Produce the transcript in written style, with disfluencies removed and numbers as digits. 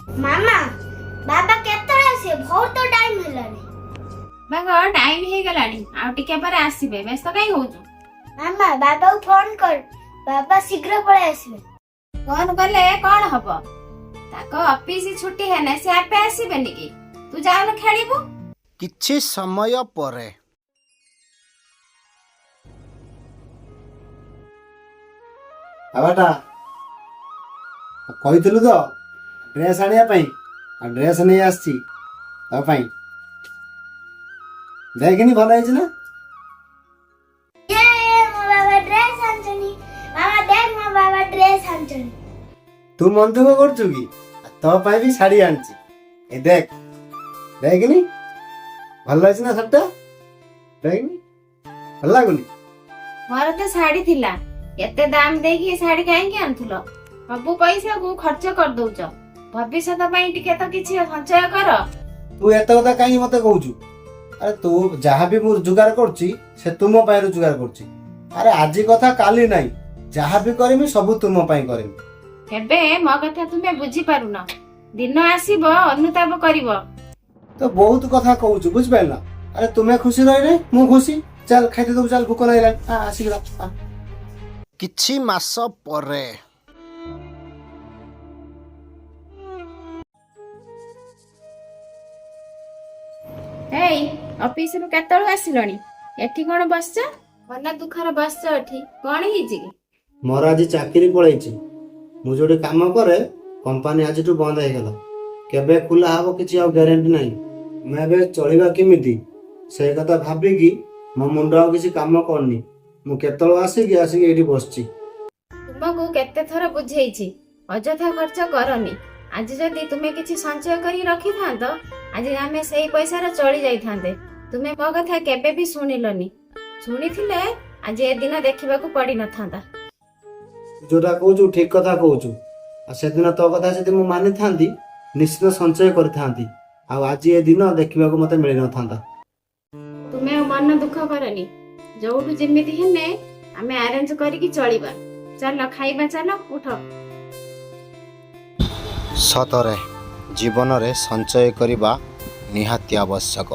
मामा बाबा केतरे आसे बहुत टाइम हेलानी बाबा टाइम हे गलानी आ टिके पर आसीबे व्यस्त काई होजु मामा बाबा को फोन कर बाबा शीघ्र पळे आसीबे फोन कले कोन हबो ताको ऑफिस छुट्टी हेने से आपे आसीबेनी की तू जाउन खेलिबु किछि समय परे बाबाटा କହିଥିଲୁ ତ ଡ୍ରେସ୍ ଆଣିବା ପାଇଁ ଆଉ ଡ୍ରେସ୍ ନେଇ ଆସିଛି ତା ପାଇଁ ଦେଖିନି ଭଲ ହେଇଛି ନା ये मो बाबा ड्रेस आंचनी मामा देख मो बाबा ड्रेस आंचनी ତୁ ମନ ଦୁଃଖ କରୁଛୁ କି ତୋ ପାଇଁ ବି ଶାଢ଼ୀ ଆଣିଛି ଏ ଦେଖ ଦେଖିନି ଭଲ ହେଇଛି ନା ଶାଢ଼ୀଟା ଦେଖିନି ଭଲ ଲାଗୁନି मोर तो साड़ी थिला एते दाम देकी साड़ी काहे के आनथुलो सब पैसा को खर्च कर दउछ भविष्य ପାଇଁ ଟିକେ ତ କିଛି ସଞ୍ଚୟ କର ତୁ ଏତେ କଥା କାହିଁକି ମତେ କହୁଛୁ ଆରେ ତୁ ଯାହା ବି ମୁଁ ରୋଜଗାର କରୁଛି ସେ ତୁମ ପାଇଁ ରୋଜଗାର କରୁଛି ଆରେ ଆଜି କଥା କାଲି ନାହିଁ ଯାହା ବି କରିମି ସବୁ ତୁମ ପାଇଁ କରିମି ଏବେ ମୋ କଥା ତୁମେ ବୁଝି ପାରୁନ ଦିନ ଆସିବ ଅନୁତାପ କରିବ ତ ବହୁତ କଥା କହୁଛୁ ବୁଝିପାରିଲ ଆରେ ତୁମେ ଖୁସି ରହିଲେ ମୁଁ ଖୁସି ଚାଲ ଖାଇତେ ଦବୁ ଚାଲ ଭୋକ ଲାଗିଲାଣି ଆସିଗଲା किछि मास परे ହେଇ ଅଫିସରୁ କେତେବେଳୁ ଆସିଲଣି ଏଠି କଣ ବସଛ ମନ ଦୁଃଖରେ ବସଛ ଏଠି କଣ ହେଇଛି କି ମୋର ଆଜି ଚାକିରି ପଳେଇଛି ମୁଁ ଯୋଉଠି କାମ କରେ କମ୍ପାନୀ ଆଜିଠୁ ବନ୍ଦ ହେଇଗଲା କେବେ ଖୋଲା ହବ କିଛି ଆଉ ଗ୍ୟାରେଣ୍ଟି ନାହିଁ ମୁଁ ଏବେ ଚଳିବା କେମିତି ସେଇ କଥା ଭାବିକି ମୋ ମୁଣ୍ଡ ଆଉ କିଛି କାମ କରୁନି ମୁଁ କେତେବେଳେ ଆସିକି ଏଇଠି ବସିଛି ତୁମକୁ କେତେ ଥର ବୁଝେଇଛି ଅଯଥା ଖର୍ଚ୍ଚ କରନି ଆଜି ଯଦି ତୁମେ କିଛି ସଞ୍ଚୟ କରି ରଖିଥାନ୍ତ ଆଜି ଆମେ ସେଇ ପଇସାରେ ଚଳି ଯାଇଥାନ୍ତେ ତୁମେ ମୋ କଥା କେବେ ବି ଶୁଣିଲନି ଶୁଣିଥିଲେ ଆଜି ଏ ଦିନ ଦେଖିବାକୁ ପଡିନଥାନ୍ତା ଯୋଉଟା କହୁଛୁ ଠିକ କଥା କହୁଛୁ ଆଉ ସେଦିନ ତୋ କଥା ଯଦି ମୁଁ ମାନିଥାନ୍ତି ନିଶ୍ଚିତ ସଞ୍ଚୟ କରିଥାନ୍ତି ଆଉ ଆଜି ଏ ଦିନ ଦେଖିବାକୁ ମତେ ମିଳିନଥାନ୍ତା ତୁମେ ଆଉ ମନ ଦୁଃଖ କରନି ଯୋଉଠୁ ଯେମିତି ହେଲେ ଆମେ ଆରେଞ୍ଜ କରିକି ଚଳିବା ଚାଲ ଖାଇବା ଚାଲ ଉଠ सतरे जीवन रे संचय करिबा निहाती आवश्यक।